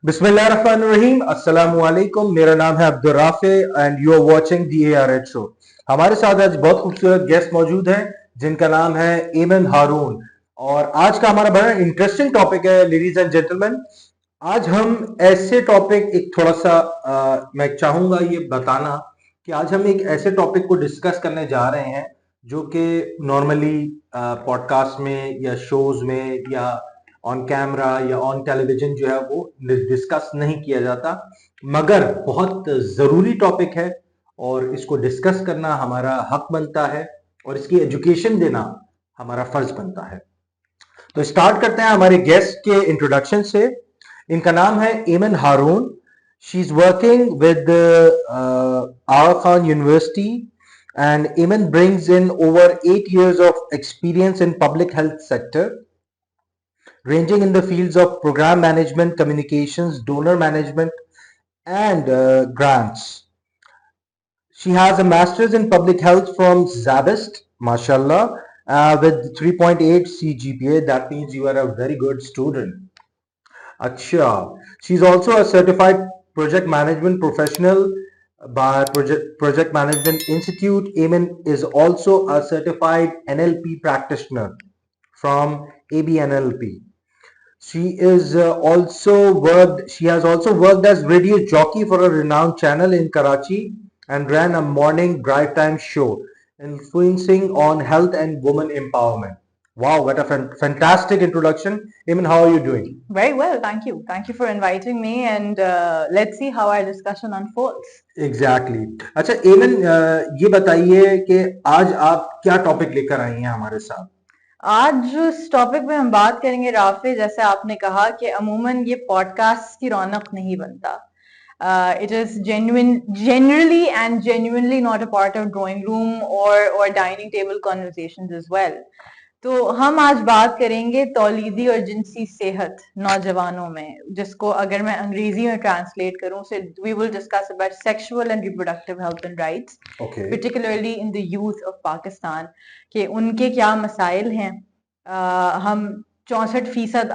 बिस्मिल्लाहिर्रहमानिर्रहीम, अस्सलामु अलैकुम। मेरा नाम है Abdul Rafe and you are watching DARH show. हमारे साथ आज बहुत खूबसूरत गेस्ट मौजूद हैं जिनका नाम है एमन हारून। और आज का हमारा बड़ा इंटरेस्टिंग टॉपिक है लेडीज एंड जेंटलमैन। आज हम ऐसे टॉपिक एक थोड़ा सा मैं चाहूंगा ये बताना कि आज हम एक ऐसे टॉपिक को डिस्कस करने जा रहे हैं जो कि नॉर्मली पॉडकास्ट में या शोज में या ऑन कैमरा या ऑन टेलीविजन जो है वो डिस्कस नहीं किया जाता, मगर बहुत जरूरी टॉपिक है और इसको डिस्कस करना हमारा हक बनता है और इसकी एजुकेशन देना हमारा फर्ज बनता है। तो स्टार्ट करते हैं हमारे गेस्ट के इंट्रोडक्शन से। इनका नाम है Eamon Haroon. She is working with Aga Khan university and Eamon brings in over 8 years of experience in public health sector, ranging in the fields of program management, communications, donor management, and grants. She has a master's in public health from Zabist, mashallah, with 3.8 CGPA. That means you are a very good student. Acha. She's also a certified project management professional by Project Management Institute. Eamon is also a certified NLP practitioner from ABNLP. She has also worked as radio jockey for a renowned channel in Karachi and ran a morning drive time show influencing on health and women empowerment. Wow, what a fantastic introduction. Eamon, how are you doing? Very well, thank you. Thank you for inviting me, and let's see how our discussion unfolds. Exactly. अच्छा एमन, ये बताइए कि आज आप क्या topic लेकर आई हैं हमारे साथ? आज जो इस टॉपिक में हम बात करेंगे राफे, जैसे आपने कहा कि अमूमन ये पॉडकास्ट की रौनक नहीं बनता. It is generally and genuinely not a part of drawing room or dining table conversations as well. तो हम आज बात करेंगे तौलीदी और जिनसी सेहत नौजवानों में, जिसको अगर मैं अंग्रेजी में ट्रांसलेट करूं से we will discuss about sexual and reproductive health and rights, particularly in the youth of Pakistan, कि उनके क्या मसाइल हैं. हम 64%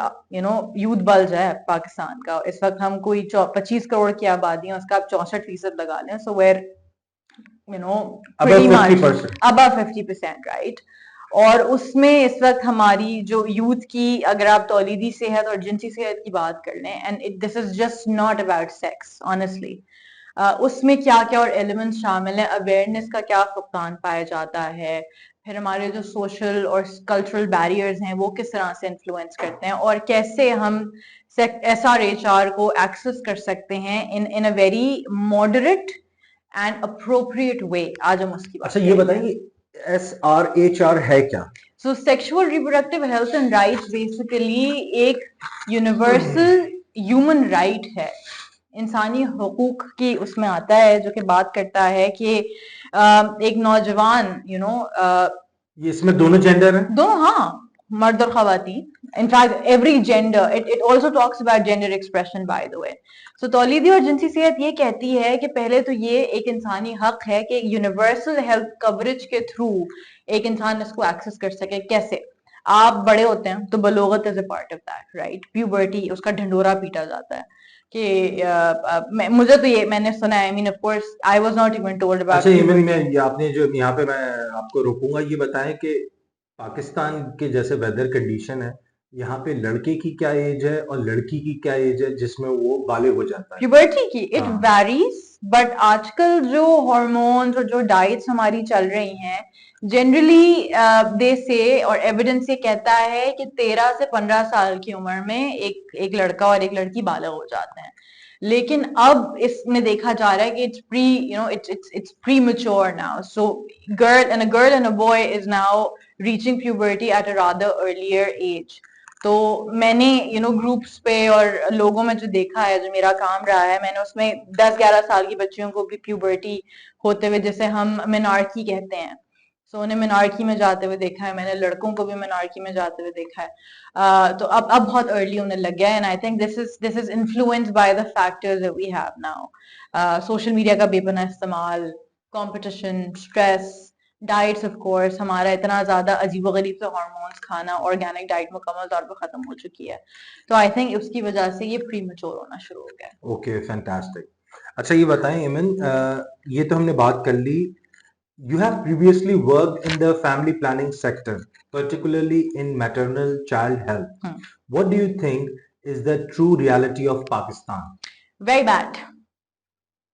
यूथ बल्ज है पाकिस्तान का इस वक्त. हम कोई 25 करोड़ की आबादी है, उसका आप 64% लगा लें, so we're pretty much above 50%, right. और उसमें इस वक्त हमारी जो यूथ की, अगर आप तौलीदी सेहत और जिनसी सेहत की बात कर लें, and this is just not about sex honestly, उसमें क्या क्या और एलिमेंट्स शामिल हैं, अवेयरनेस का क्या फुकदान पाया जाता है, फिर हमारे जो सोशल और कल्चरल बैरियर्स हैं वो किस तरह से इन्फ्लुएंस करते हैं, और कैसे हम SRHR को एक्सेस कर सकते हैं in a very moderate and appropriate way. आज हम उसकी बात. अच्छा, ये बताइए SRHR है क्या? सो sexual reproductive health and rights basically एक यूनिवर्सल ह्यूमन राइट है, इंसानी हुकूक की उसमें आता है, जो कि बात करता है कि एक नौजवान ये इसमें दोनों जेंडर हैं? दोनों, हाँ, मर्द और खवातीन. In fact every gender, it also talks about gender expression by the way. So तौलीदी और जिनसी सेहत ये कहती है कि पहले तो ये एक इंसानी हक है कि यूनिवर्सल हेल्थ कवरेज के थ्रू एक इंसान इसको एक्सेस कर सके. कैसे? आप बड़े होते हैं तो बलोगत is a part of that, right. Puberty, उसका ढंडोरा पीटा जाता है कि मुझे तो ये मैंने सुना है. I mean of course I was not even told about. अच्छा इवन मैं ये आपने जो यहाँ पे मैं आपको रोकूंगा, ये बताएं कि पाकिस्तान के जैसे वेदर कंडीशन है, यहाँ पे लड़के की क्या एज है और लड़की की क्या एज है जिसमें वो बालिग हो जाता है? प्यूबर्टी की इट वैरीज, बट आजकल जो हार्मोन्स और जो डाइट्स हमारी चल रही हैं, जनरली दे से और एविडेंस ये कहता है कि 13 से 15 साल की उम्र में एक लड़का और एक लड़की बालिग हो जाते हैं. लेकिन अब इसमें देखा जा रहा है कि it's premature now. So girl and a boy is now reaching puberty at a rather earlier age. तो मैंने ग्रुप्स पे और लोगों में जो देखा है, जो मेरा काम रहा है, मैंने उसमें 10-11 साल की बच्चियों को भी प्यूबर्टी होते हुए, जैसे हम मिनार्की कहते हैं, सो उन्हें मिनार्की में जाते हुए देखा है. मैंने लड़कों को भी मिनार्की में जाते हुए देखा है. तो अब बहुत अर्ली होने लग गया है, and I think this is influenced by the factors that we have now. Social media का बेपनाह इस्तेमाल, competition, stress, diets of course, हमारा इतना ज्यादा अजीबोगरीब से हार्मोन्स खाना, ऑर्गेनिक डाइट मुकम्मल तौर पर खत्म हो चुकी है, तो आई थिंक उसकी वजह से ये प्री मैच्योर होना शुरू हो गया है। Okay, fantastic. अच्छा ये बताएं इमन, ये तो हमने बात कर ली, you have previously worked in the family planning sector, particularly in maternal child health. What do you think is the true reality of Pakistan? Very bad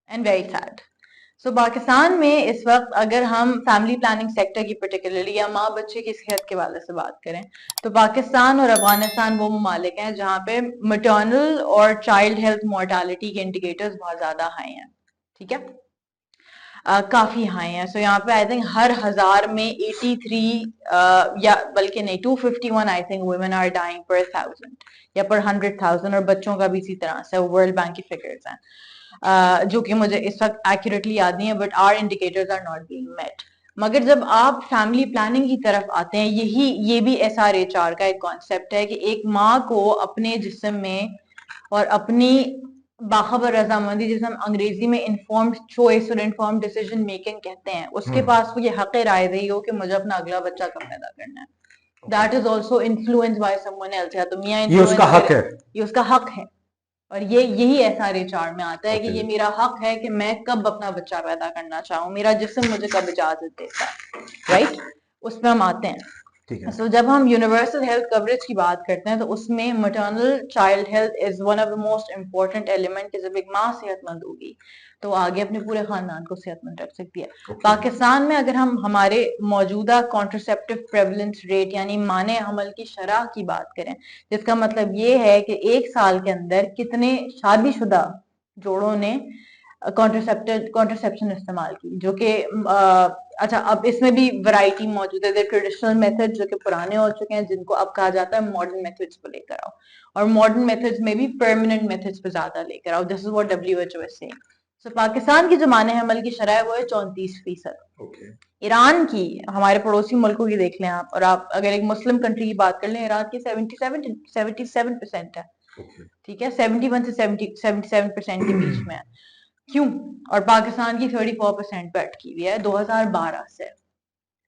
and very sad. So Pakistan में इस वक्त अगर हम फैमिली प्लानिंग सेक्टर की particularly या माँ बच्चे की सेहत के वाले से बात करें, तो पाकिस्तान और अफगानिस्तान वो ममालिक हैं जहाँ पे मटर्नल और चाइल्ड हेल्थ मोर्टालिटी के इंडिकेटर्स बहुत ज्यादा हाई हैं। ठीक है, काफी हाई है। सो यहाँ पे आई थिंक हर 1000 में 83 या बल्कि नहीं 251 I think women are dying per 1000 या पर 100,000, और बच्चों का भी इसी तरह से वर्ल्ड बैंक की फिगर्स हैं, जो कि मुझे इस वक्त एक्यूरेटली याद नहीं है, but are indicators are not being met. मगर जब आप फैमिली प्लानिंग की तरफ आते हैं, ये भी SRHR का एक कॉन्सेप्ट है कि एक माँ को अपने जिस्म में और अपनी बाखबर रजामंदी, जिसे हम अंग्रेजी में इन्फॉर्म्ड चॉइस और इन्फॉर्म्ड डिसीजन मेकिंग कहते हैं, उसके पास वो ये हक राय रही हो कि मुझे अपना अगला बच्चा कब पैदा करना है। That is also influence by someone else, या तो मियां ये उसका हक है, ये उसका हक है, और ये यही SRHR में आता है कि ये मेरा हक है कि मैं कब अपना बच्चा पैदा करना चाहूँ, मेरा जिस्म मुझे कब इजाजत देता है, राइट? उसमें हम आते हैं। So, जब हम यूनिवर्सल हेल्थ कवरेज की बात करते हैं, तो उसमें maternal child health is one of the most important element. जब एक माँ सेहतमंद होगी तो आगे अपने पूरे खानदान को सेहतमंद रख सकती है। पाकिस्तान में अगर हम हमारे मौजूदा कॉन्ट्रासेप्टिव प्रेवलेंस रेट यानी माने हमल की शरह की बात करें, जिसका मतलब ये है कि एक साल के अंदर कितने शादीशुदा जोड़ों ने कॉन्ट्रासेप्शन इस्तेमाल की, जो कि अच्छा अब इसमें भी वैरायटी मौजूद है। ट्रेडिशनल मेथड जो कि पुराने हो चुके हैं, जिनको अब कहा जाता है मॉडर्न मेथड्स पर लेकर आओ, और मॉडर्न मेथड्स में भी परमानेंट मेथड्स पे ज्यादा लेकर आओ। This is what WHO is saying. So Pakistan की जो माने हमल की शरह है वो है 34%। ईरान की, हमारे पड़ोसी मुल्कों की देख लें आप, और आप अगर एक मुस्लिम कंट्री की बात कर लें, ईरान की 77% है। ठीक है, 71 से 77% के बीच में है। क्यों? और पाकिस्तान की 34% पे अटकी हुई है 2012 से।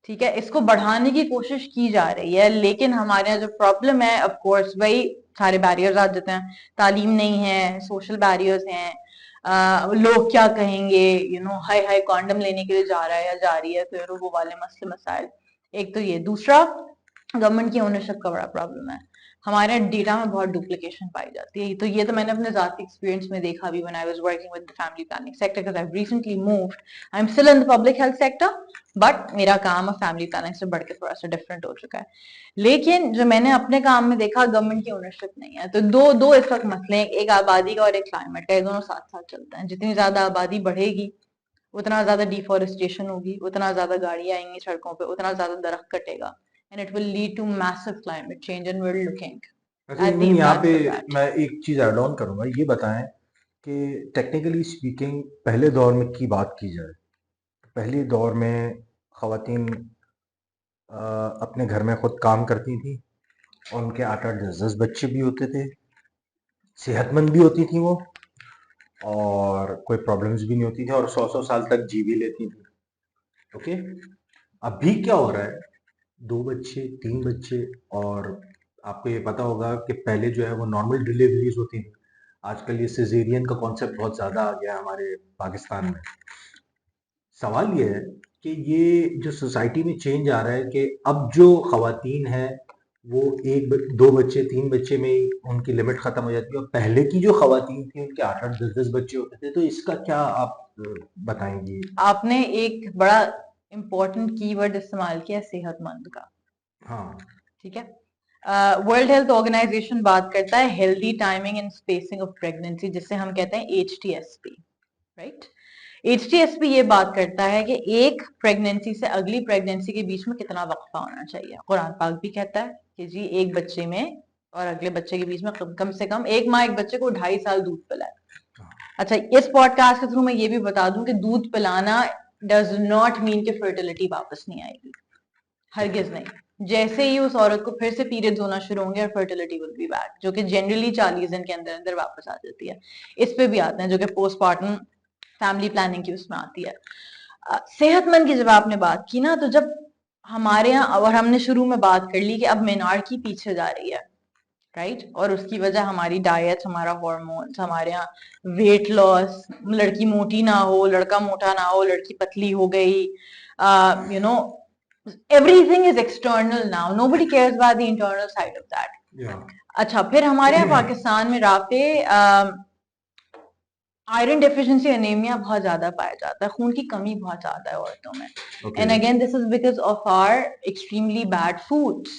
ठीक है, इसको बढ़ाने की कोशिश की जा रही है, लेकिन हमारे यहाँ जो प्रॉब्लम है, ऑफ कोर्स वही सारे बैरियर्स आ जाते हैं। तालीम नहीं है, सोशल बैरियर्स हैं, लोग क्या कहेंगे, हाई हाई कॉन्डम लेने के लिए जा रहा है या जा रही है, तो वो वाले मसले मसाइल। एक तो ये, दूसरा गवर्नमेंट की ओनरशिप का बड़ा प्रॉब्लम है। हमारे डेटा में बहुत डुप्लीकेशन पाई जाती है। तो ये तो मैंने अपने जाती एक्सपीरियंस में देखा भी when I was working with the family planning sector, because I have recently moved. I am still in the public health sector, but मेरा काम अब फैमिली प्लानिंग से बढ़ के थोड़ा सा डिफरेंट हो चुका है। लेकिन जो मैंने अपने काम में देखा, गवर्नमेंट की ओनरशिप नहीं है। तो दो दो इस वक्त मसले हैं, एक आबादी का और एक क्लाइमेट का। ये दोनों साथ साथ चलते हैं। जितनी ज्यादा आबादी बढ़ेगी उतना ज्यादा डिफॉरेस्टेशन होगी, उतना ज्यादा गाड़ियां आएंगी सड़कों पे, उतना ज्यादा दरख्त कटेगा, and it will lead to massive climate change, and we're looking अच्छा at the इवन यहाँ पे impacts of that. मैं एक चीज ऐड ऑन करूंगा, ये बताएं कि टेक्निकली स्पीकिंग पहले दौर में की बात की जाए, पहले दौर में खवातीन अपने घर में खुद काम करती थी, और उनके 8-8 10-10 बच्चे भी होते थे, सेहतमंद भी होती थी वो, और कोई प्रॉब्लम्स भी नहीं होती थी, और 100-100 साल तक जी भी लेती थी। ओके, अभी क्या हो रहा है, 2 बच्चे 3 बच्चे, और आपको ये पता होगा कि पहले जो है वो नॉर्मल डिलीवरीज होती थी, आजकल ये सिजेरियन का कॉन्सेप्ट बहुत ज़्यादा आ गया है हमारे पाकिस्तान में। सवाल ये है कि ये जो सोसाइटी में चेंज आ रहा है कि अब जो खवातीन है वो 1-2 बच्चे 3 बच्चे में ही उनकी लिमिट खत्म हो जाती है, और पहले की जो खवातीन थी उनके 8-8 10-10 बच्चे होते थे, तो इसका क्या आप बताएंगी? आपने एक बड़ा इंपॉर्टेंट कीवर्ड इस्तेमाल किया, सेहतमंद का। हाँ, ठीक है, वर्ल्ड हेल्थ ऑर्गेनाइजेशन बात करता है healthy timing and spacing of pregnancy, जिसे हम कहते हैं HTSP, राइट? HTSP ये बात करता है कि एक प्रेगनेंसी से अगली प्रेगनेंसी के बीच में कितना वक्फा होना चाहिए। कुरान पाक भी कहता है कि जी एक बच्चे में और अगले बच्चे के बीच में कम से कम एक माँ एक बच्चे को 2.5 साल दूध पिलाए। अच्छा, इस पॉडकास्ट के थ्रू मैं ये भी बता दूं कि दूध पिलाना डज नॉट मीन कि फर्टिलिटी वापस नहीं आएगी, हरगिज नहीं। जैसे ही उस औरत को फिर से पीरियड्स होना शुरू होंगे और फर्टिलिटी विल बी बैक, जो कि जनरली 40 दिन के अंदर अंदर वापस आ जाती है। इस पे भी आते हैं जो कि पोस्टमार्टम फैमिली प्लानिंग की उसमें आती है। सेहतमंद की जब आपने बात की ना, तो जब हमारे यहाँ, और हमने शुरू में बात कर ली कि अब मेनार्की पीछे जा रही है, राइट, और उसकी वजह हमारी डाइट, हमारा हॉर्मोन्स, हमारे यहाँ वेट लॉस, लड़की मोटी ना हो, लड़का मोटा ना हो, लड़की पतली हो गई, you know, everything is external now, nobody cares about the internal side of that. अच्छा, फिर हमारे यहाँ पाकिस्तान में राफे आयरन डेफिशिएंसी एनीमिया बहुत ज्यादा पाया जाता है, खून की कमी बहुत ज्यादा है औरतों में, and again this is because of our extremely bad foods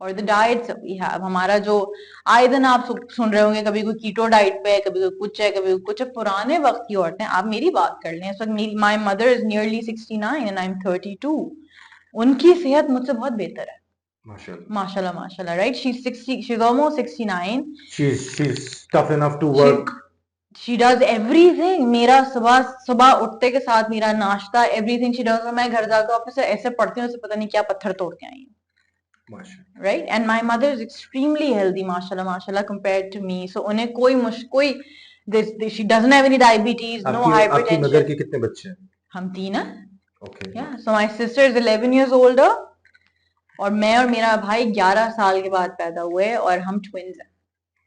और द डाइट्स वी हैव। हमारा जो आए दिन आप सुन रहे होंगे, कभी कोई कीटो डाइट पे है, कभी कोई कुछ है, कभी कुछ है। पुराने वक्त की औरतें, आप मेरी बात कर लें, इस वक्त my mother is nearly 69 and I M 32, उनकी सेहत मुझसे बहुत बेहतर है, माशाल्लाह माशाल्लाह, right, she's almost 69, she's tough enough to work, she does everything, मेरा सुबह सुबह उठते के साथ मेरा नाश्ता, everything she does, और मैं घर जाकर ऑफिस से ऐसे पढ़ती हूँ जैसे पता नहीं क्या पत्थर तोड़ के आई हूँ, right, and my mother is extremely healthy, माशाल्लाह माशाल्लाह, compared to me, so उन्हें कोई she doesn't have any diabetes, no hypertension। आपकी मदर के कितने बच्चे हैं? हम 3 हैं। Okay, yeah, so my sister is 11 years older, और मैं और मेरा भाई 11 साल के बाद पैदा हुए, और हम ट्विंस हैं।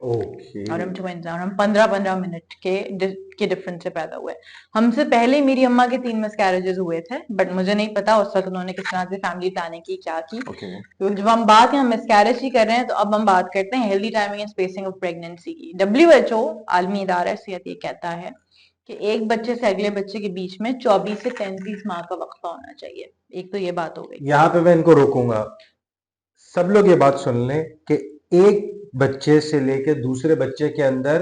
Okay. और हम ट्विंस हैं, और हम 15-15 मिनट के डिफरेंस से पैदा हुए। हमसे पहले मेरी अम्मा के 3 मिसकैरेजेस हुए थे, बट मुझे नहीं पता उस वक्त उन्होंने किस तरह से फैमिली प्लानिंग की, क्या की। तो जब हम बात यहाँ मिसकैरेज की कर रहे हैं, तो अब हम बात करते हैं healthy timing and spacing of pregnancy की। WHO, आलमी इदारा सेहत, ये कहता है कि एक बच्चे से अगले बच्चे के बीच में 24 से 33 माह का वक्फा होना चाहिए। एक तो ये बात हो गई। यहाँ पे मैं इनको रोकूंगा, सब लोग ये बात सुन लें कि एक बच्चे से लेकर दूसरे बच्चे के अंदर,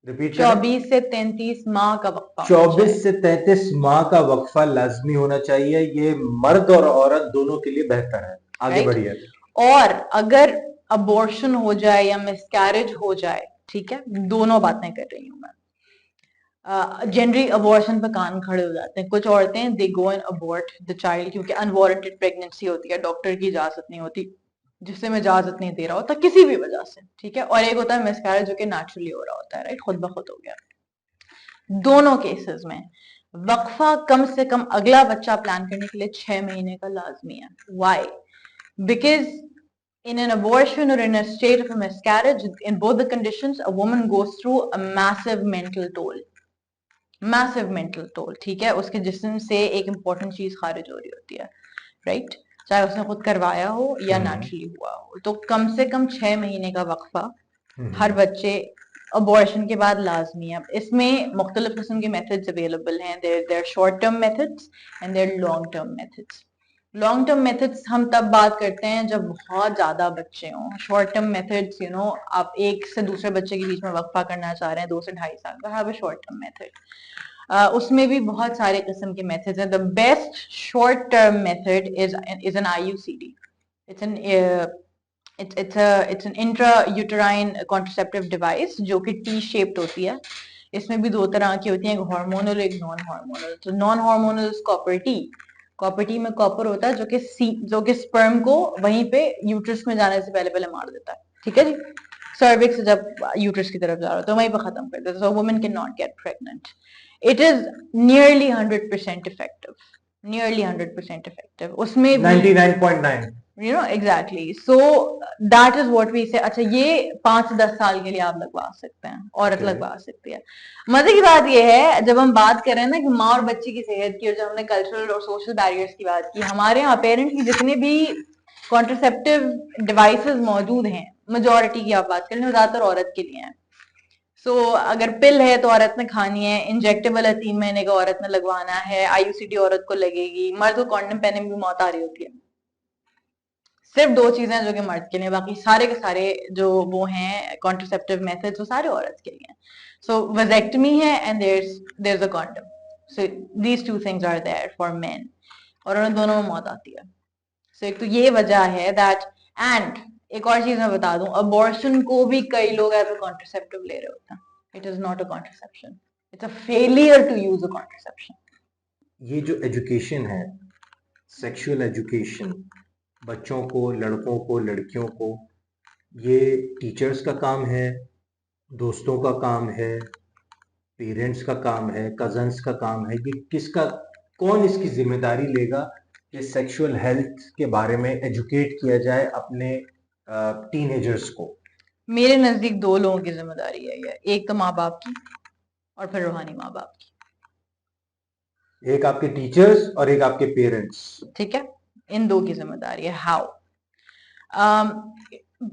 रिपीट 24 से 33 माह का वक्फा, 24 से 33 माह का वक्फा लाजमी होना चाहिए। ये मर्द और औरत दोनों के लिए बेहतर है। आगे बढ़िए। और अगर अबॉर्शन हो जाए या मिसकैरेज हो जाए, ठीक है, दोनों बातें कर रही हूं मैं, जनरली अबॉर्शन पर कान खड़े हो जाते हैं कुछ औरतें, they go and abort the child, क्योंकि अनवारंटेड प्रेगनेंसी होती है, डॉक्टर की इजाजत नहीं होती, जिससे मैं इजाजत नहीं दे रहा होता किसी भी वजह से, ठीक है, और एक होता है मिसकैरेज जो कि नेचुरली हो रहा होता है, राइट, खुद ब खुद हो गया। दोनों केसेस में वक्फा कम से कम अगला बच्चा प्लान करने के लिए 6 महीने का लाजमी है। Why? Because in an abortion or in a state of a miscarriage, in both the conditions, a woman goes through a massive mental toll, ठीक है, उसके जिस्म से एक इंपॉर्टेंट चीज खारिज हो रही होती है, राइट, चाहे उसने खुद करवाया हो या नेचुरली हुआ हो। तो कम से कम 6 महीने का वक्फा हर बच्चे अबॉर्शन के बाद लाजमी है। इसमें मुख्तलिफ किस्म के मेथड्स अवेलेबल हैं, there short term methods and there long term methods. Long term methods हम तब बात करते हैं जब बहुत ज्यादा बच्चे हों। शॉर्ट टर्म मेथड्स, आप एक से दूसरे बच्चे के बीच में वक्फा करना चाह रहे हैं 2 से 2.5 साल का, have a short term method. उसमें भी बहुत सारे किस्म के मेथड्स हैं। The best short term method is an IUCD। It's an intra uterine contraceptive device जो कि T-शेप्ड होती है। इसमें भी 2 तरह की होती हैं, एक हार्मोनल, एक नॉन हार्मोनल। तो नॉन हार्मोनल कॉपर टी में कॉपर होता है जो कि स्पर्म को वहीं पे यूट्रस में जाने से पहले मार देता है, ठीक है जी। सर्विक्स से जब यूट्रस की तरफ जा रहा है तो वहीं पे खत्म कर देता है, so women can not get pregnant. It is nearly 100% effective, उसमें 99.9, exactly, so that is what we say. अच्छा, ये 5 से 10 साल के लिए आप लगवा सकते हैं, औरत लगवा सकती है। मजे की बात ये है, जब हम बात कर रहे हैं ना कि माँ और बच्चे की सेहत की, और जब हमने कल्चरल और सोशल बैरियर्स की बात की, हमारे यहाँ अपेरेंटली जितने भी कॉन्ट्रासेप्टिव डिवाइसेस मौजूद हैं, मेजोरिटी की आप बात करें, ज्यादातर औरत के लिए हैं। सो अगर पिल है तो औरत ने खानी है, इंजेक्टेबल है 3 महीने का औरत ने लगवाना है, IUCD औरत को लगेगी, मर्द को कॉन्डम पहने में भी मौत आ रही होती है। सिर्फ 2 चीजें जो कि मर्द के लिए, बाकी सारे के सारे जो वो हैं कॉन्ट्रासेप्टिव मेथड्स, वो सारे औरत के लिए हैं। सो वैजेक्टमी है and there is a condom, so these 2 things are there for men, और उन दोनों में मौत आती है। सो एक तो ये वजह है दैट, एंड एक और चीज मैं बता दूं, अबॉर्शन को भी कई लोग एज अ कॉन्ट्रासेप्टिव ले रहे होते हैं। It is not a contraception, it's a failure to use a contraception. ये जो एजुकेशन है, सेक्सुअल एजुकेशन, बच्चों को, लड़कों को, लड़कियों को, ये टीचर्स का काम है, दोस्तों का काम है, पेरेंट्स का काम है, कजन्स का काम है, ये किसका कौन इसकी जिम्मेदारी लेगा कि सेक्सुअल हेल्थ के बारे में एजुकेट किया जाए अपने टीनेजर्स को? मेरे नजदीक दो लोगों की जिम्मेदारी है ये, एक तो माँ बाप की और फिर रूहानी माँ बाप की। एक आपके टीचर्स और एक आपके पेरेंट्स। ठीक है, इन दो की जिम्मेदारी है। हाउ?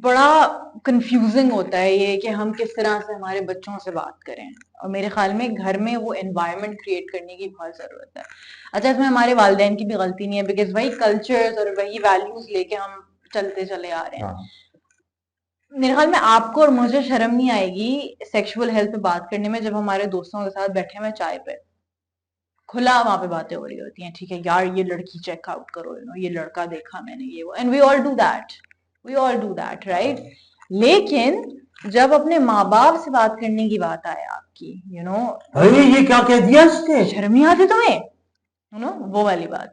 बड़ा कंफ्यूजिंग होता है ये कि हम किस तरह से हमारे बच्चों से बात करें, और मेरे ख्याल में घर में वो एनवायरनमेंट क्रिएट करने की बहुत जरूरत है। अच्छा, इसमें हमारे वालिदैन की भी गलती नहीं है, बिकॉज वही कल्चर्स और वही वैल्यूज लेके हम चलते चले आ रहे हैं। हाँ। मेरे ख्याल में आपको और मुझे शर्म नहीं आएगी सेक्सुअल हेल्थ पे बात करने में, जब हमारे दोस्तों के साथ बैठे हुए चाय पे खुला वहां पे बातें हो रही होती हैं। ठीक है यार, ये लड़की चेक आउट करो, ये लड़का देखा मैंने, ये वो, and we all do that, right? लेकिन जब अपने माँ बाप से बात करने की बात आए आपकी, अरे ये क्या कह दिया इसने, शर्म नहीं आती तुम्हें? वो वाली बात,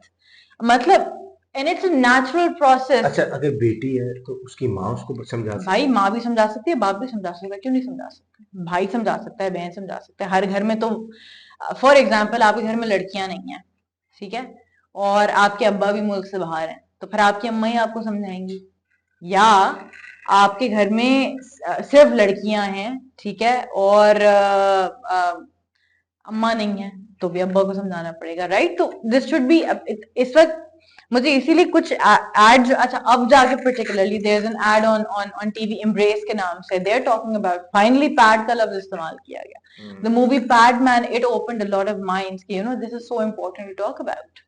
मतलब, and it's a natural process. अच्छा, अगर बेटी है तो उसकी माँ उसको समझा सकती भाई, माँ भी समझा सकती है, बाप भी समझा सकता है, क्यों नहीं समझा सकता? भाई समझा सकता है, बहन समझा सकता है। हर घर में तो, फॉर एग्जाम्पल, आपके घर में लड़कियां नहीं है, ठीक है, और आपके अब्बा भी मुल्क से बाहर हैं, तो फिर आपकी अम्मा ही आपको समझाएंगी। या आपके घर में सिर्फ लड़कियां हैं, ठीक है, और अम्मा नहीं है, तो भी अब्बा को समझाना पड़ेगा, राइट? तो दिस शुड बी, इस वक्त मुझे इसीलिए कुछ एड, अच्छा, अब जाके particularly there is an ad on on on TV, embrace के नाम से, they are talking about, finally pad का लफ्ज इस्तेमाल किया गया। The movie Pad Man, it opened a lot of minds कि this is so important to talk about.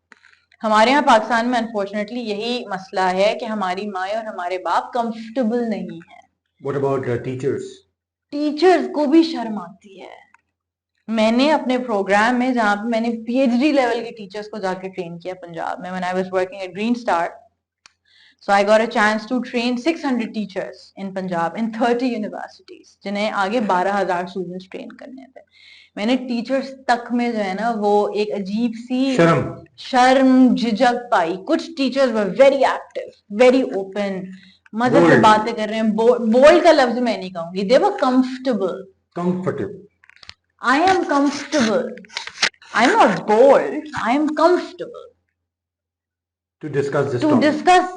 हमारे यहाँ पाकिस्तान में अनफॉर्चुनेटली यही मसला है कि हमारी माएँ और हमारे बाप कंफर्टेबल नहीं है। What about teachers? टीचर्स को भी शर्म आती है। मैंने अपने प्रोग्राम में, जहां पे मैंने पीएचडी लेवल के टीचर्स को जाके ट्रेन किया पंजाब में, when I was working at green star, so I got a chance to train 600 teachers in Punjab in 30 universities, जिन्हें आगे 12,000 स्टूडेंट्स ट्रेन करने थे। मैंने टीचर्स तक में जो है ना, वो एक अजीब सी शर्म झिझक पाई। कुछ teachers were very active, very open, मजे से बातें कर रहे हैं। बोल्ड का लफ्ज मैं नहीं कहूंगी, they were comfortable. I am comfortable. I'm not bold. I am comfortable to discuss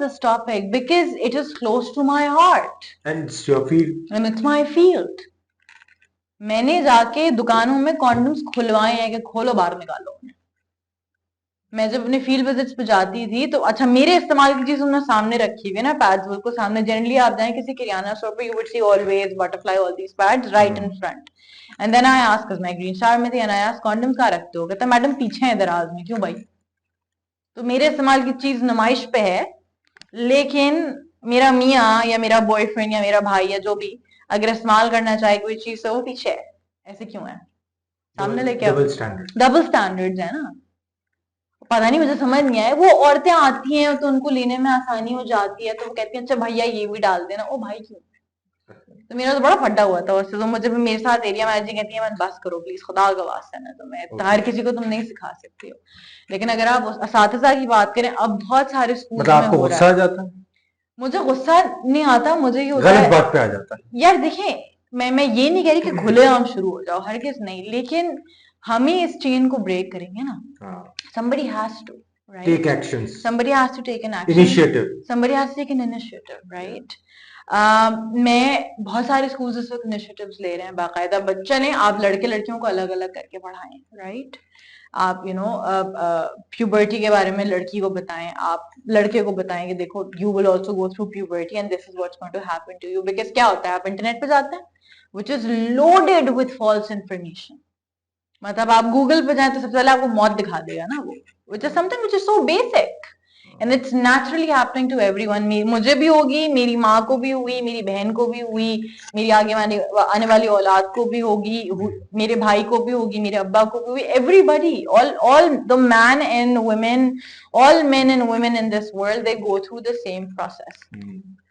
this topic because it is close to my heart. And it's your field. And it's my field. मैंने जाके दुकानों में condoms खुलवाए हैं कि खोलो बाहर निकालो। मैं जब अपने फील्ड विजिट्स पे जाती थी तो, अच्छा, मेरे इस्तेमाल की चीज उन्होंने सामने रखी हुई है ना, पैड्स बिल्कुल सामने। जनरली आप जाएं किसी किराना स्टोर पे, you would see always butterfly all these pads right in front. And then I ask, मैं ग्रीन स्टार में थी, एंड आई आस्क, कॉन्डम्स कहाँ रखते हो? कहता मैडम पीछे है दराज में। क्यों भाई? तो मेरे इस्तेमाल की चीज नुमाइश पे है, लेकिन मेरा मियाँ या मेरा बॉयफ्रेंड या मेरा भाई या जो भी अगर इस्तेमाल करना चाहे कोई चीज तो वो पीछे है। ऐसे क्यों है? सामने लेके डबल स्टैंडर्ड्स है ना, पता नहीं, मुझे समझ नहीं आया। वो औरतें आती हैं तो उनको लेने में आसानी हो जाती है, तो वो कहती हैं अच्छा भैया ये भी डाल देना। ओ भाई क्यों? तो मेरा तो बड़ा फड्डा हुआ था उससे। तो मुझे मेरे साथ एरिया मैनेजर कहती है, बस करो प्लीज, खुदा का वास्ता है ना, तो मैं हर किसी को तुम नहीं सिखा सकती हो। लेकिन अगर आप असातिज़ा की बात करें, अब बहुत सारे स्कूल में आपको गुस्सा आ जाता है? मुझे गुस्सा नहीं आता, मुझे ये होता है गलत बात पे आ जाता है। यार देखिए, मैं ये नहीं कह रही कि खुलेआम शुरू हो जाओ, हर किस नहीं, लेकिन हमें इस चेन को ब्रेक करेंगे ना। somebody has to, right? Take actions. Somebody has to take an action. Initiative. Somebody has to take an initiative, right? मैं बहुत सारे स्कूल्स इस वक्त इनिशिएटिव्स ले रहे हैं बाकायदा। बच्चे ने, आप लड़के लड़कियों को अलग अलग करके पढ़ाएं, राइट? आप प्यूबर्टी के बारे में लड़की को बताएं, आप लड़के को बताएं कि देखो you will also go through puberty and this is what's going to happen to you. Because क्या होता है, आप इंटरनेट पे जाते हैं which is loaded with false information. मतलब आप गूगल पे जाए तो सबसे पहले आपको मौत दिखा देगा ना वो, which is something which is so basic and it's naturally happening to everyone. मुझे भी होगी, मेरी माँ को भी हुई, मेरी बहन को भी हुई, मेरी आगे आने वाली औलाद को भी होगी, मेरे भाई को भी होगी, मेरे अब्बा को भी हुई, everybody, all the man and women, all men and women in this world, they go through the same process.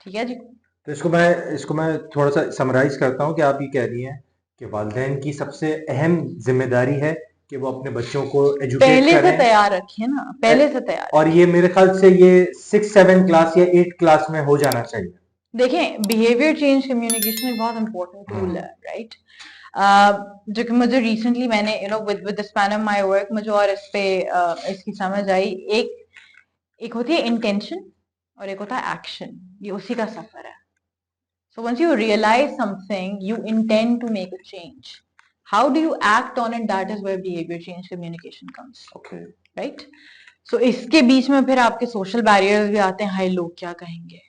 ठीक है जी? तो इसको मैं थोड़ा सा समराइज करता हूँ कि आप ये कह रही हैं कि वालिदैन की सबसे अहम जिम्मेदारी है कि वो अपने बच्चों को एजुकेट पहले से तैयार रखें ना, पहले से तैयार। और ये मेरे ख्याल से ये 6-7 क्लास या 8 क्लास में हो जाना चाहिए। देखें, बिहेवियर चेंज कम्युनिकेशन एक बहुत इंपॉर्टेंट टूल है, राइट? जो कि मुझे रिसेंटली मैंने with the span of my work मुझे और इस पे इसकी समझ आई। एक होती है इंटेंशन और एक होता है एक्शन, ये उसी का सफर है। So once you realize something, you intend to make a change. How do you act on it? That is where behavior change communication comes. Okay. Right? So इसके बीच में फिर आपके सोशल बैरियर्स भी आते हैं। हाय, लोग क्या कहेंगे,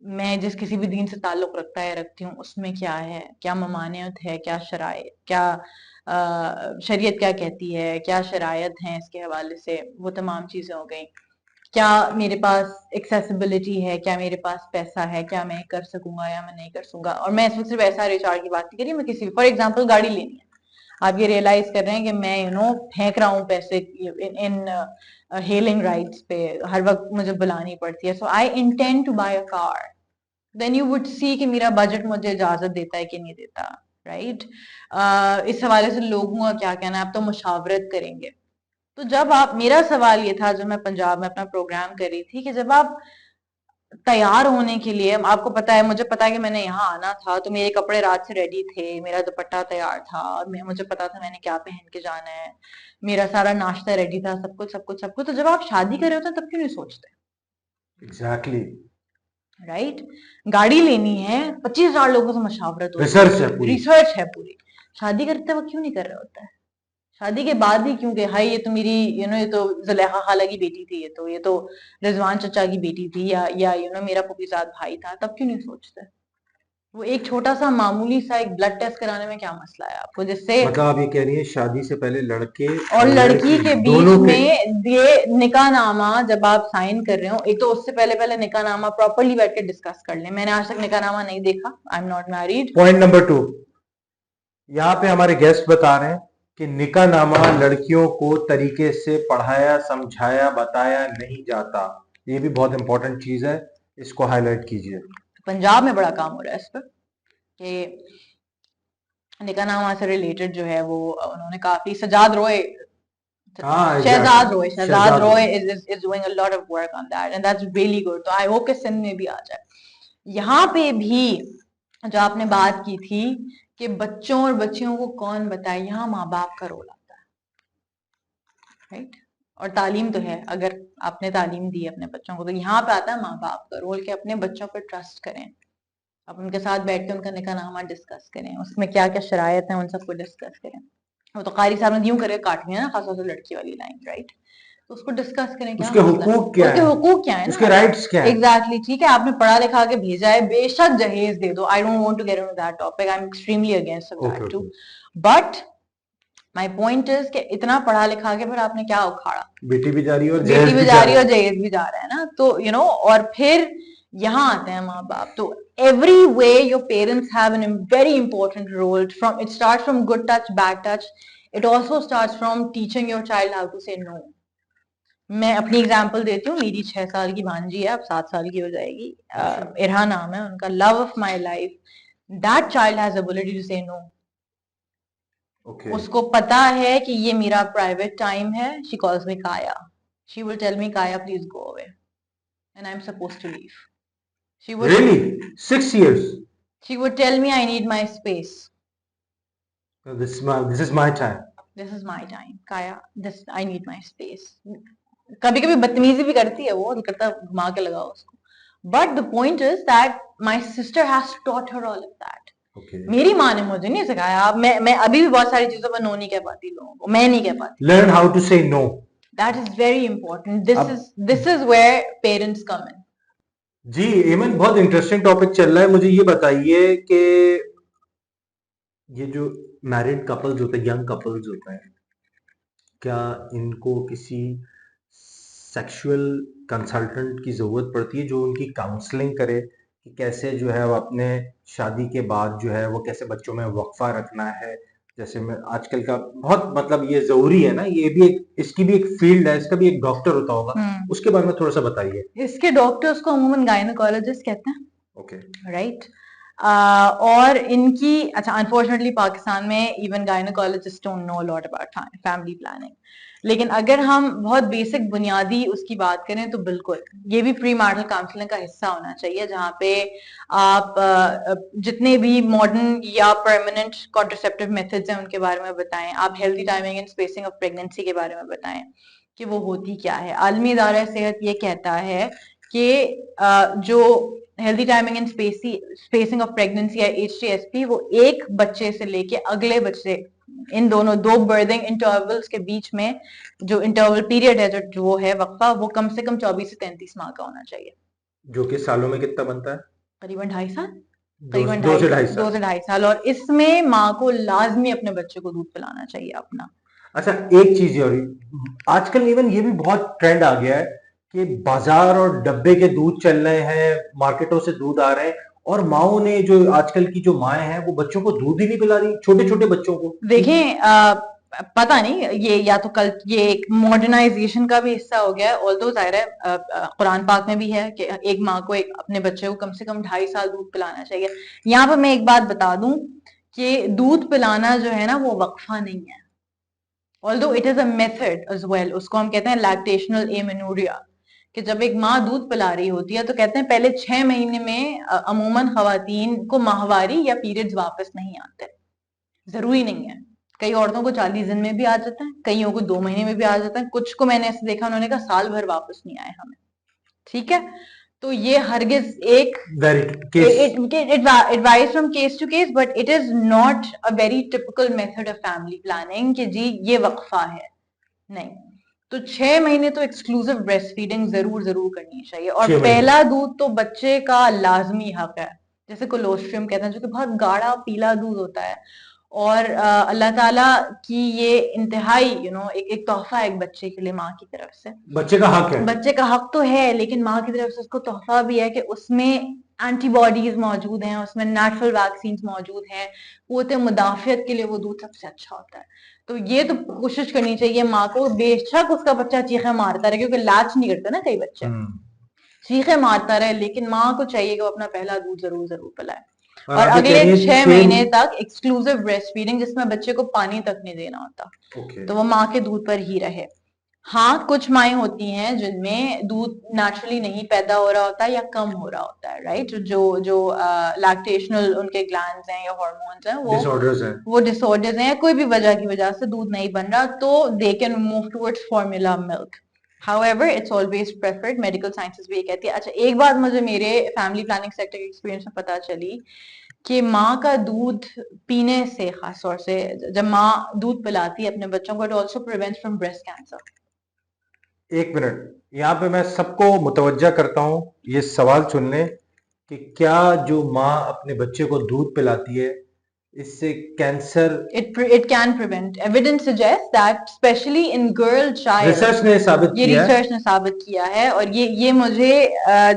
मैं जिस किसी भी दीन से ताल्लुक रखता है रखती हूँ उसमें क्या है, क्या ममानियत है, क्या शराय, क्या शरीयत क्या कहती है, क्या शरायत है इसके हवाले से, वो तमाम चीजें हो गई। क्या मेरे पास एक्सेसिबिलिटी है, क्या मेरे पास पैसा है, क्या मैं कर सकूंगा या मैं नहीं कर सकूंगा। और मैं इस वक्त सिर्फ SR HR की बात नहीं कर रही, मैं किसी भी, फॉर एग्जाम्पल गाड़ी लेनी है, आप ये रियलाइज कर रहे हैं कि मैं फेंक रहा हूँ पैसे इन हेलिंग राइड्स पे, हर वक्त मुझे बुलानी पड़ती है। So I intend to buy a car, then you would see कि मेरा बजट मुझे इजाजत देता है कि नहीं देता। राइट? इस हवाले से लोगों का क्या कहना है, आप तो मुशावरत करेंगे। तो जब आप, मेरा सवाल ये था जब मैं पंजाब में अपना प्रोग्राम कर रही थी, कि जब आप तैयार होने के लिए, आपको पता है, मुझे पता है कि मैंने यहाँ आना था, तो मेरे कपड़े रात से रेडी थे, मेरा दुपट्टा तैयार था, और मुझे पता था मैंने क्या पहन के जाना है, मेरा सारा नाश्ता रेडी था, सब कुछ सब कुछ सब कुछ। तो जब आप शादी कर रहे होते हैं तब क्यों नहीं सोचते? एग्जैक्टली। राइट? गाड़ी लेनी है, 25,000 लोगों से मशावरत होती रिसर्च है पूरी। रिसर्च है पूरी। शादी करते वक्त क्यों नहीं कर रहे होता है? शादी के बाद ही क्यों कि हाय ये तो मेरी ये तो जुलेखा खाला की बेटी थी, ये तो रिजवान चचा की बेटी थी, या मेरा पुपीजाद भाई था, तब क्यों नहीं सोचते? वो एक छोटा सा मामूली सा एक ब्लड टेस्ट कराने में क्या मसला है आपको, जिससे मतलब आप ये कह रही है शादी से पहले लड़के और लड़की के बीच दोनों के में ये निकाहनामा जब आप साइन कर रहे हो, एक तो उससे पहले पहले निकाहनामा प्रॉपर्ली बैठ के डिस्कस कर लें। मैंने आज तक निकाहनामा नहीं देखा, I am not married. Point number 2, यहाँ पे हमारे गेस्ट बता रहे हैं कि निकाहनामा लड़कियों को तरीके से पढ़ाया, समझाया, बताया नहीं जाता। ये भी बहुत इंपॉर्टेंट चीज है, इसको हाईलाइट कीजिए। पंजाब में बड़ा काम हो रहा है इस पर कि निकाहनामा से रिलेटेड जो है वो उन्होंने काफी, सजाद रोय, हाँ, शहजाद रोय, शहजाद रोय is doing a lot of work on that and that's really good। तो आई होप कि सिंध में भी आ जाए। यहाँ पे भी जो आपने बात की थी कि बच्चों और बच्चियों को कौन बताए, यहाँ माँ बाप का रोल आता है। राइट? और तालीम तो है, अगर आपने तालीम दी अपने बच्चों को, तो यहाँ पे आता है माँ बाप का रोल कि अपने बच्चों पर ट्रस्ट करें, आप उनके साथ बैठ के उनका निकाहनामा डिस्कस करें, उसमें क्या क्या शरायत है उन सबको डिस्कस करें। वो तो कारी साहब ने यूं करके काटनी है ना, खासतौर से लड़की वाली लाइन। राइट? तो उसको डिस्कस करें, क्या उसके मसला है, हुकूक क्या उसके है, हुकूक क्या है उसके ना। राइट्स क्या है। एग्जैक्टली, ठीक है, आपने पढ़ा लिखा के भेजा है, बेशक जहेज दे दो, I don't want to get into that topic, I am extremely against of that too, but my point is कि इतना पढ़ा लिखा के फिर आपने क्या उखाड़ा, बेटी भी जा रही है और बेटी भी जा रही है और है। जहेज भी जा रहा है ना। तो और फिर यहाँ आते हैं माँ बाप। तो every way your parents have a very important role, from it starts from good touch, bad touch, it also starts from teaching your child how to say no। मैं अपनी एग्जांपल देती हूँ, मेरी 6 साल की भांजी है, अब 7 साल की हो जाएगी, इरहा नाम है उनका, love of my life, that child has ability to say no. उसको पता है कि ये मेरा प्राइवेट टाइम है। She calls me Kaya, she will tell me Kaya please go away and I am supposed to leave. She would Really? 6 years? she would tell me I need my space. This is my time. This is my time, Kaya. This I need my space. कभी कभी बदतमीजी भी करती है वो, करता घुमा के लगाओ उसको। But the point is that my sister has taught her all of that. Okay. मेरी माँ ने मुझे नहीं सिखाया। मैं अभी भी बहुत सारी चीजों पर नो नहीं कह पाती लोगों को, मैं नहीं कह पाती। Learn how to say no. That is very important. This is where parents come in. जी एमन, बहुत इंटरेस्टिंग टॉपिक चल रहा है। मुझे ये बताइए कि ये जो मैरिड कपल्स होते हैं, यंग कपल्स होते हैं, क्या इनको किसी सेक्सुअल कंसल्टेंट की ज़रूरत पड़ती है जो उनकी काउंसलिंग करे कि कैसे जो है वो अपने शादी के बाद जो है वो कैसे बच्चों में वक्फा रखना है? जैसे मैं आजकल का बहुत मतलब ये ज़रूरी है ना, ये भी एक, इसकी भी एक फील्ड है, इसका भी एक डॉक्टर होता होगा, उसके बारे में थोड़ा सा बताइए। इसके डॉक्टर्स को अमूमन गायनेकोलॉजिस्ट कहते हैं। ओके। राइट? और इनकी, अच्छा, अनफॉर्चुनेटली पाकिस्तान में even gynaecologist don't know a lot about family planning, लेकिन अगर हम बहुत बेसिक बुनियादी उसकी बात करें तो बिल्कुल ये भी प्री मैरिटल काउंसलिंग का हिस्सा होना चाहिए, जहाँ पे आप जितने भी मॉडर्न या परमानेंट कॉन्ट्रासेप्टिव मेथड्स हैं उनके बारे में बताएं, आप healthy timing and spacing of pregnancy के बारे में बताएं कि वो होती क्या है। आलमी इदारा सेहत ये कहता है कि जो healthy timing and spacing of pregnancy या HTSP वो एक बच्चे से लेके अगले बच्चे, इन दोनों दो बर्थिंग इंटरवल्स के बीच में जो इंटरवल पीरियड है, जो वो है वक्फा, वो कम से कम 24 से 33 माह का होना चाहिए, जो कि सालों में कितना बनता है? करीबन 2.5 साल, दो, करीबन दो से ढाई 2 साल से 2.5 साल। और इसमें माँ को लाजमी अपने बच्चे को दूध पिलाना चाहिए अपना। अच्छा, एक चीज और आजकल इवन ये भी बहुत ट्रेंड आ गया है कि बाजार और डब्बे के दूध चल रहे हैं, मार्केटों से दूध आ रहे हैं, और माओ ने जो आजकल की जो माएँ हैं वो बच्चों को दूध ही नहीं पिला रही, छोटे छोटे बच्चों को। देखें पता नहीं ये या तो कल ये एक मॉडर्नाइजेशन का भी हिस्सा हो गया है, ऑल्दो जाहिर है कुरान पाक में भी है कि एक माँ को एक अपने बच्चे को कम से कम 2.5 साल दूध पिलाना चाहिए। यहाँ पर मैं एक बात बता दूं कि दूध पिलाना जो है ना वो वक्फा नहीं है, although it is a method as well. उसको हम कहते हैं लैक्टेशनल एमेनोरिया, कि जब एक माँ दूध पिला रही होती है तो कहते हैं पहले 6 महीने में अमूमन खवातीन को माहवारी या पीरियड्स वापस नहीं आते, जरूरी नहीं है। कई औरतों को 40 दिन में भी आ जाता है, कईयों को 2 महीने में भी आ जाता है, कुछ को मैंने ऐसे देखा उन्होंने कहा साल भर वापस नहीं आए हमें, ठीक है। तो ये हरगिज एक advice from case to case, but it is not a very typical method of family planning कि जी ये वक्फा है, नहीं। तो 6 महीने तो एक्सक्लूसिव ब्रेस्ट फीडिंग जरूर जरूर करनी चाहिए। और 6 महीने पहला दूध तो बच्चे का लाजमी हक है, जैसे कोलोस्ट्रियम कहते हैं, जो कि बहुत गाढ़ा पीला दूध होता है, और अल्लाह ताला की ये इंतहाई एक तोहफा है एक बच्चे के लिए माँ की तरफ से। बच्चे का हक है, बच्चे का हक तो है, लेकिन माँ की तरफ से उसको तोहफा भी है कि उसमें एंटीबॉडीज मौजूद हैं, उसमें नेचुरल वैक्सीन मौजूद हैं, कुव्वत मुदाफियत के लिए वो दूध सबसे अच्छा होता है। तो ये तो कोशिश करनी चाहिए माँ को, बेशक उसका बच्चा चीखे मारता रहे, क्योंकि लाच नहीं करते ना कई बच्चे, चीखे मारता रहे, लेकिन माँ को चाहिए कि वो अपना पहला दूध जरूर जरूर पिलाए। और अगले 6 महीने तक एक्सक्लूसिव ब्रेस्ट फीडिंग, जिसमें बच्चे को पानी तक नहीं देना होता, तो वो माँ के दूध पर ही रहे। हाँ, कुछ माएँ होती हैं जिनमें दूध नेचुरली नहीं पैदा हो रहा होता है या कम हो रहा होता है, राइट, जो जो लैक्टेशनल उनके ग्लैंड्स हैं या हार्मोन्स हैं वो डिसऑर्डर्स हैं, कोई भी वजह की वजह से दूध नहीं बन रहा, तो they can move towards formula milk. However it's always preferred, medical sciences भी ये कहती है। अच्छा, एक बात मुझे मेरे फैमिली प्लानिंग सेक्टर के एक्सपीरियंस में पता चली कि माँ का दूध पीने से, खास तौर से जब माँ दूध पिलाती है अपने बच्चों को, it also prevents from breast cancer. एक मिनट, यहाँ पे मैं सबको मुतवज्जा करता हूँ ये सवाल सुनने कि क्या जो माँ अपने बच्चे को दूध पिलाती है इससे cancer, it can prevent, evidence suggests that especially in girl child, research ने साबित ये किया है। रिसर्च ने साबित किया है। और ये मुझे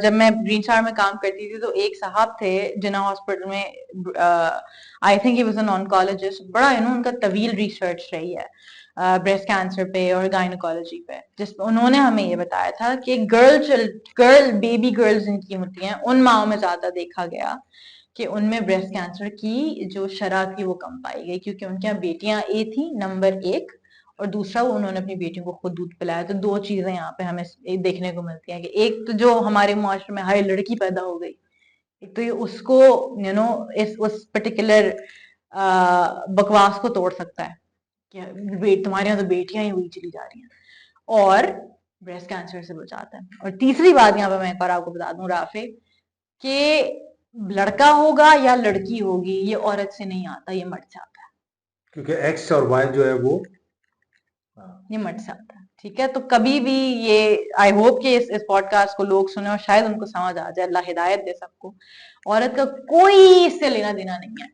जब मैं ग्रीन स्टार में काम करती थी तो एक साहब थे जिना हॉस्पिटल में, I think he was an oncologist, बड़ा उनका तवील रिसर्च रही है ब्रेस्ट कैंसर पे और गायनोकोलॉजी पे, जिसमें उन्होंने हमें ये बताया था कि गर्ल बेबी गर्ल्स जिनकी होती हैं उन माओं में ज्यादा देखा गया कि उनमें ब्रेस्ट कैंसर की जो शरह थी वो कम पाई गई, क्योंकि उनके यहाँ बेटियां थी नंबर 1, और दूसरा वो उन्होंने अपनी बेटियों को खुद दूध पिलाया। तो दो चीजें यहाँ पे हमें देखने को मिलती हैं कि एक तो जो हमारे मुआशरे में हाई लड़की पैदा हो गई, एक तो ये उसको इस उस पर्टिकुलर बकवास को तोड़ सकता है कि तुम्हारे यहाँ तो बेटियां ही हुई चली जा रही हैं, और ब्रेस्ट कैंसर से बचाता है। और तीसरी बात यहाँ पे मैं एक बार आपको बता दूं राफे, कि लड़का होगा या लड़की होगी ये औरत से नहीं आता, ये मर्द से आता है, क्योंकि एक्स और वाई जो है वो ये मर्द से आता है, ठीक है। तो कभी भी ये, आई होप कि इस पॉडकास्ट को लोग सुने और शायद उनको समझ आ जाए, अल्लाह हिदायत दे सबको। औरत का कोई इससे लेना देना नहीं है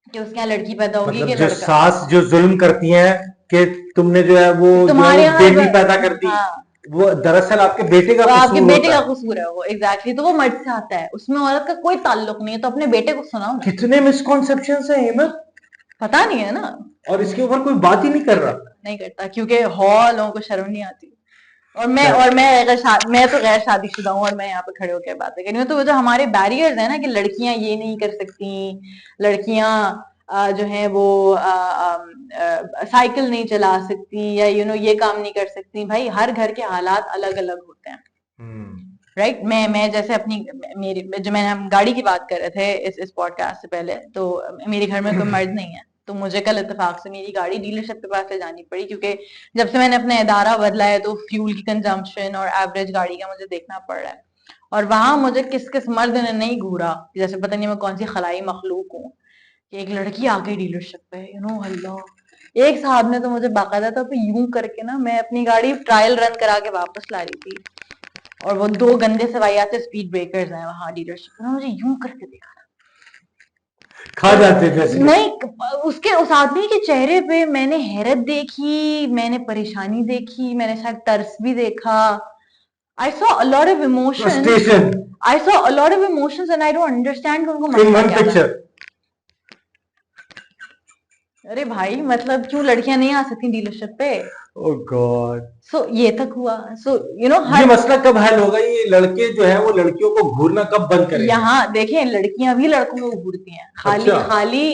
कि उसके यहाँ लड़की पैदा होगी, मतलब कि जो लड़का। सास जो जुल्म करती हैं कि तुमने जो है वो तुम्हारे यहाँ बेटी पैदा कर दी, हाँ, वो दरअसल आपके बेटे का वो आपके कसूर बेटे होता का है। कसूर है वो, एग्जैक्टली। तो वो मर्द से आता है, उसमें औरत का कोई ताल्लुक नहीं है, तो अपने बेटे को सुनाओ ना। कितने मिसकॉन्सेप्शंस हैं हिम्मत, पता नहीं है ना, और इसके ऊपर कोई बात ही नहीं कर रहा। नहीं करता, क्योंकि लोगों को शर्म नहीं आती। मैं तो गैर शादीशुदा हूँ और मैं यहाँ पे खड़े होकर बातें कर रही हूँ। तो वो जो हमारे बैरियर्स है ना कि लड़कियां ये नहीं कर सकती, लड़कियां जो है वो साइकिल नहीं चला सकती या ये काम नहीं कर सकती। भाई हर घर के हालात अलग अलग होते हैं, राइट। मैं जैसे अपनी मेरी जो मैंने हम गाड़ी की बात कर रहे थे इस पॉडकास्ट से पहले, तो मेरे घर में कोई मर्द नहीं है, तो मुझे कल इत्तेफाक से मेरी गाड़ी डीलरशिप के पास ले जानी पड़ी, क्योंकि जब से मैंने अपना इदारा बदला है तो फ्यूल की कंजम्पशन और एवरेज गाड़ी का मुझे देखना पड़ रहा है। और वहां मुझे किस किस मर्द ने नहीं घूरा, जैसे पता नहीं मैं कौन सी खलाई मखलूक हूँ कि एक लड़की आ गई डीलरशिप पे, अल्लाह। एक साहब ने तो मुझे बाकायदा तौर पे यूं करके ना, मैं अपनी गाड़ी ट्रायल रन करा के वापस ला रही थी, और वो 2 गंदे से वाहियात स्पीड ब्रेकर्स हैं वहां डीलरशिप में, मुझे यूं करके देखा खा जाते थे नहीं। उसके उस आदमी के चेहरे पे मैंने हैरत देखी, मैंने परेशानी देखी, मैंने शायद तरस भी देखा। I saw a lot of emotions. Frustration. I saw a lot of emotions and I don't understand कि उनको in मसला one क्या था। picture. अरे भाई मतलब क्यों लड़कियां नहीं आ सकती डीलरशिप पे? Oh God. सो ये तक हुआ। सो ये मसला कब हल होगा? ये लड़के जो है वो लड़कियों को घूरना कब बंद करेंगे? यहाँ देखें, लड़कियां भी लड़कों को घूरती हैं, खाली अच्छा। खाली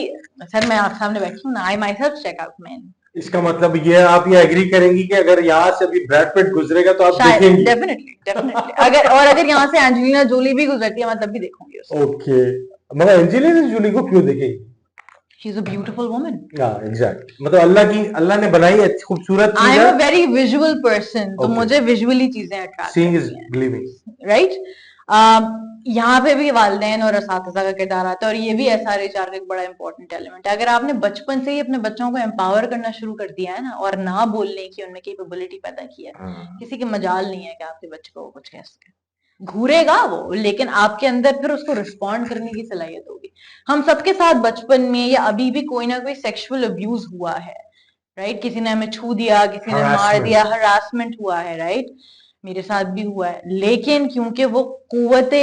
सर मैं आप सामने बैठी हूँ ना, I myself check out man. इसका मतलब ये आप ये एग्री करेंगी कि अगर यहाँ से अभी ब्रैड पिट गुजरेगा तो आप देखेंगी? Definitely definitely. अगर यहाँ से एंजेलिना जोली भी गुजरती है मैं तब भी देखूंगी उसको। ओके, मगर एंजेलिना जोली को क्यों देखेगी? She is a beautiful woman. हाँ एग्जैक्ट, मतलब अल्लाह ने बनाई है, खूबसूरत चीज है। I am a very visual person, तो मुझे विजुअली चीजें अट्रैक्ट सीइंग इज करती हैं, बिलीविंग, राइट। यहाँ पे भी वालिदैन और असातिज़ा का किरदार आता है, और ये भी एसआरएचआर का एक बड़ा इंपॉर्टेंट एलिमेंट है। अगर आपने बचपन से ही अपने बच्चों को एम्पावर करना शुरू कर दिया है ना, और ना बोलने की उनमें कैपेबिलिटी पैदा की है, किसी के मजाल नहीं है कि आपके बच्चे को कुछ कह सके। घूरेगा वो, लेकिन आपके अंदर फिर उसको रिस्पॉन्ड करने की सलाहियत होगी। हम सबके साथ बचपन में या अभी भी कोई ना कोई सेक्सुअल अब्यूज हुआ है, राइट। किसी ने हमें छू दिया, किसी ने मार दिया, हरासमेंट हुआ है, राइट। मेरे साथ भी हुआ है, लेकिन क्योंकि वो कुव्वते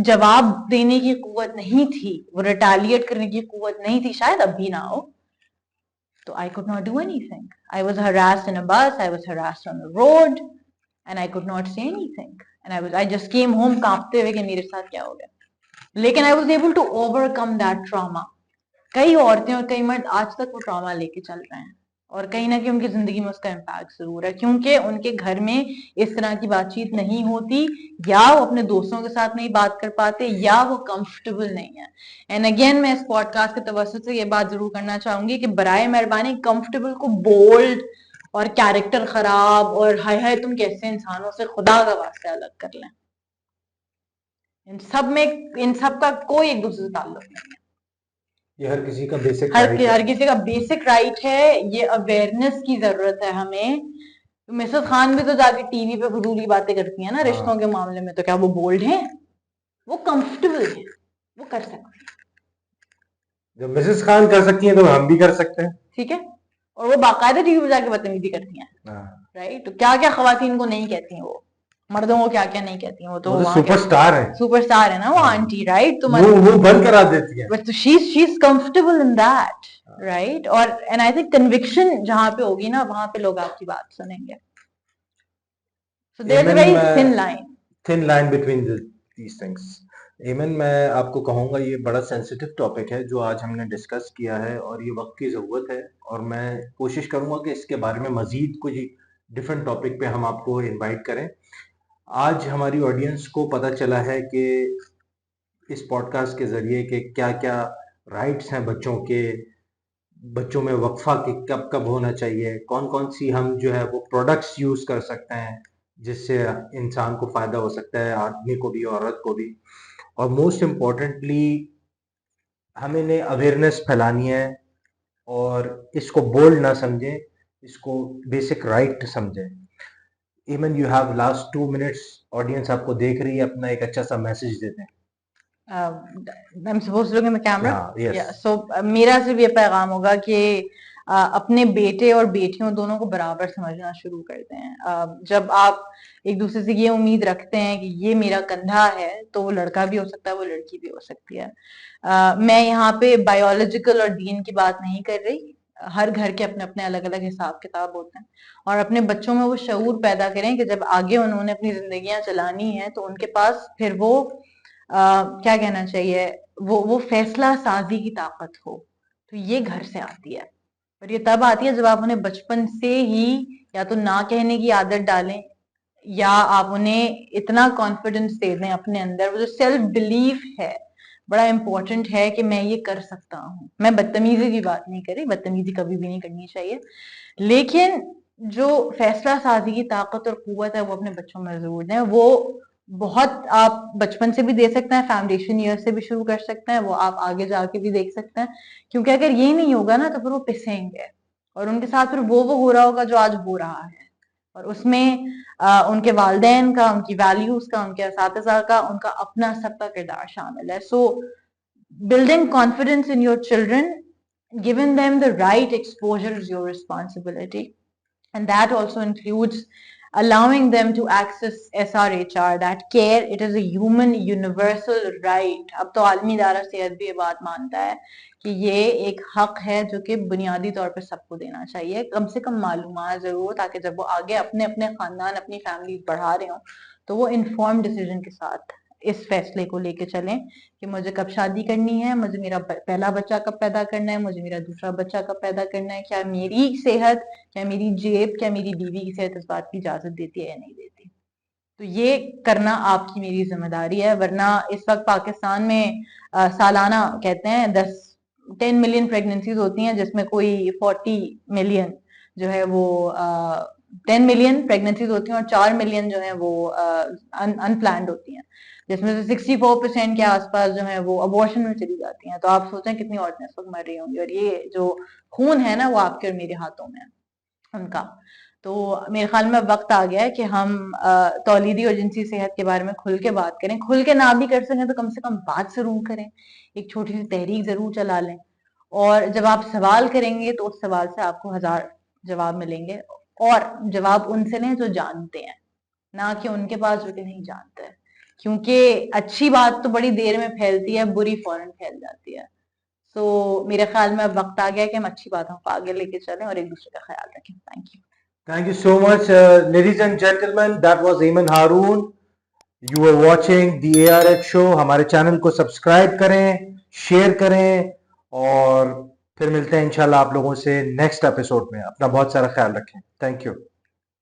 जवाब देने की कुव्वत नहीं थी, वो रिटालिएट करने की कुव्वत नहीं थी, शायद अब भी ना हो, तो I could not do anything. I was harassed in a bus, I was harassed on the road and I could not say anything, and I just came home कांपते हुए कि मेरे साथ क्या हो गया। लेकिन I was able to overcome that trauma. कई औरतें और कई मर्द आज तक वो ट्रॉमा लेके चल रहे हैं, और कहीं ना कहीं उनकी जिंदगी में उसका इम्पैक्ट जरूर है, क्योंकि उनके घर में इस तरह की बातचीत नहीं होती, या वो अपने दोस्तों के साथ नहीं बात कर पाते, या वो कंफर्टेबल नहीं है। एंड अगेन मैं इस पॉडकास्ट के तवज्जुह से ये बात जरूर करना चाहूंगी कि बराए मेहरबानी कंफर्टेबल को बोल्ड और कैरेक्टर खराब और हाय हाय तुम कैसे इंसानों से खुदा का वास्ते अलग कर लें। इन सब का कोई एक दूसरे से ताल्लुक नहीं है। ये हर किसी का बेसिक राइट है। हर किसी का बेसिक राइट है। ये अवेयरनेस की जरूरत है हमें। तो मिसेस खान भी तो जाके टीवी पे फजूली बातें करती है ना रिश्तों के मामले में, तो क्या वो बोल्ड हैं? वो कंफर्टेबल है, वो कर सकते हैं। जब मिसेस खान कर सकती हैं तो हम भी कर सकते हैं, ठीक है। और वो बाकायदा टीवी पे जाके बदतमीजी करती हैं, राइट। तो क्या क्या खवातीन को नहीं कहती हैं वो, मर्दों को क्या क्या नहीं कहती हैं, वो तो सुपरस्टार है, सुपरस्टार है ना वो आंटी, राइट। तो वो बंद करा देती है, but she is comfortable in that, right. और एंड आई थिंक कन्विक्शन जहां पे होगी ना, वहां पे लोग आपकी बात सुनेंगे। So there's a very thin line between these things. एमन, मैं आपको कहूँगा ये बड़ा सेंसिटिव टॉपिक है जो आज हमने डिस्कस किया है, और ये वक्त की ज़रूरत है, और मैं कोशिश करूँगा कि इसके बारे में मज़ीद कुछ डिफरेंट टॉपिक पे हम आपको इनवाइट करें। आज हमारी ऑडियंस को पता चला है कि इस पॉडकास्ट के ज़रिए कि क्या-क्या राइट्स हैं बच्चों के, बच्चों में वक्फा कब कब होना चाहिए, कौन कौन सी हम जो है वो प्रोडक्ट्स यूज़ कर सकते हैं जिससे इंसान को फ़ायदा हो सकता है, आदमी को भी औरत को भी। और मोस्ट इम्पॉर्टेंटली हमें ने अवेयरनेस फैलानी है, और इसको बोल्ड ना समझें, इसको बेसिक राइट समझें। Even you have last 2 minutes, audience आपको देख रही है, अपना एक अच्छा सा मैसेज देते हैं। I'm supposed to look in the camera? Yeah. So मेरा सिर्फ ये पैगाम होगा कि अपने बेटे और बेटियों दोनों को बराबर समझना शुरू करते हैं। जब आप एक दूसरे से ये उम्मीद रखते हैं कि ये मेरा कंधा है, तो वो लड़का भी हो सकता है, वो लड़की भी हो सकती है। मैं यहाँ पे बायोलॉजिकल और दीन की बात नहीं कर रही। हर घर के अपने अपने अलग अलग हिसाब किताब होते हैं, और अपने बच्चों में वो शऊर पैदा करें कि जब आगे उन्होंने अपनी जिंदगियां चलानी है तो उनके पास फिर वो क्या कहना चाहिए, वो फैसला साजी की ताकत हो, तो ये घर से आती है। और ये तब आती है जब आप उन्हें बचपन से ही या तो ना कहने की आदत डालें, या आप उन्हें इतना कॉन्फिडेंस दे दें अपने अंदर, वो जो सेल्फ बिलीफ है बड़ा इंपॉर्टेंट है कि मैं ये कर सकता हूँ। मैं बदतमीजी की बात नहीं करी, बदतमीजी कभी भी नहीं करनी चाहिए, लेकिन जो फैसला साजी की ताकत और कुव्वत है वो अपने बच्चों में जरूर दें। वो बहुत आप बचपन से भी दे सकते हैं, फाउंडेशन ईयर से भी शुरू कर सकते हैं, वो आप आगे जाके भी देख सकते हैं, क्योंकि अगर ये नहीं होगा ना तो फिर वो पिसेंगे और उनके साथ फिर वो हो रहा होगा जो आज हो रहा है। और उसमें उनके वालिदैन का, उनकी वैल्यूज का, उनके असातिज़ा का, उनका अपना सबका किरदार शामिल है। सो building confidence in your children, giving them the right exposure is your responsibility, and that also includes allowing them to access SRHR, that care. It is a human universal right. अब तो आलमी इदारा सेहत भी ये बात मानता है कि ये एक हक है जो कि बुनियादी तौर पर सबको देना चाहिए, कम से कम मालूमात जरूर, ताकि जब वो आगे अपने अपने खानदान, अपनी फैमिली बढ़ा रहे हो, तो वो इन्फॉर्म डिसीजन के साथ इस फैसले को लेके चलें कि मुझे कब शादी करनी है, मुझे मेरा पहला बच्चा कब पैदा करना है, मुझे मेरा दूसरा बच्चा कब पैदा करना है, क्या मेरी सेहत, क्या मेरी जेब, क्या मेरी बीवी की सेहत इस बात की इजाजत देती है या नहीं देती। तो ये करना आपकी मेरी जिम्मेदारी है। वरना इस वक्त पाकिस्तान में सालाना कहते हैं 10 मिलियन प्रेगनेंसीज होती हैं, जिसमें कोई 40 मिलियन जो है वो 10 मिलियन प्रेगनेंसीज होती हैं और 4 मिलियन जो है वो अनप्लान्ड होती हैं, जिसमें से 64% के आसपास जो है वो अबॉर्शन में चली जाती हैं। तो आप सोचें कितनी औरतें इस वक्त मर रही होंगी, और ये जो खून है ना वो आपके और मेरे हाथों में है उनका। तो मेरे ख्याल में वक्त आ गया है कि हम तौलीदी और जिनसी सेहत के बारे में खुल के बात करें। खुल के ना भी कर सकें तो कम से कम बात जरूर करें, एक छोटी सी तहरीक जरूर चला लें, और जब आप सवाल करेंगे तो उस सवाल से आपको 1000 जवाब मिलेंगे, और जवाब उनसे लें जो जानते हैं, ना कि उनके पास जो कि नहीं जानते हैं। क्योंकि अच्छी बात तो बड़ी देर में फैलती है, बुरी फौरन फैल जाती है। तो मेरे ख्याल में अब वक्त आ गया कि हम अच्छी बातों को आगे लेके चलें और एक दूसरे का ख्याल रखें। Thank you. Thank you so much, ladies and gentlemen. That was Ayman Haroon. You were watching the ARH show. हमारे चैनल को सब्सक्राइब करें, शेयर करें, और फिर मिलते हैं इंशाल्लाह आप लोगों से नेक्स्ट एपिसोड में। अपना बहुत सारा ख्याल रखें। Thank you.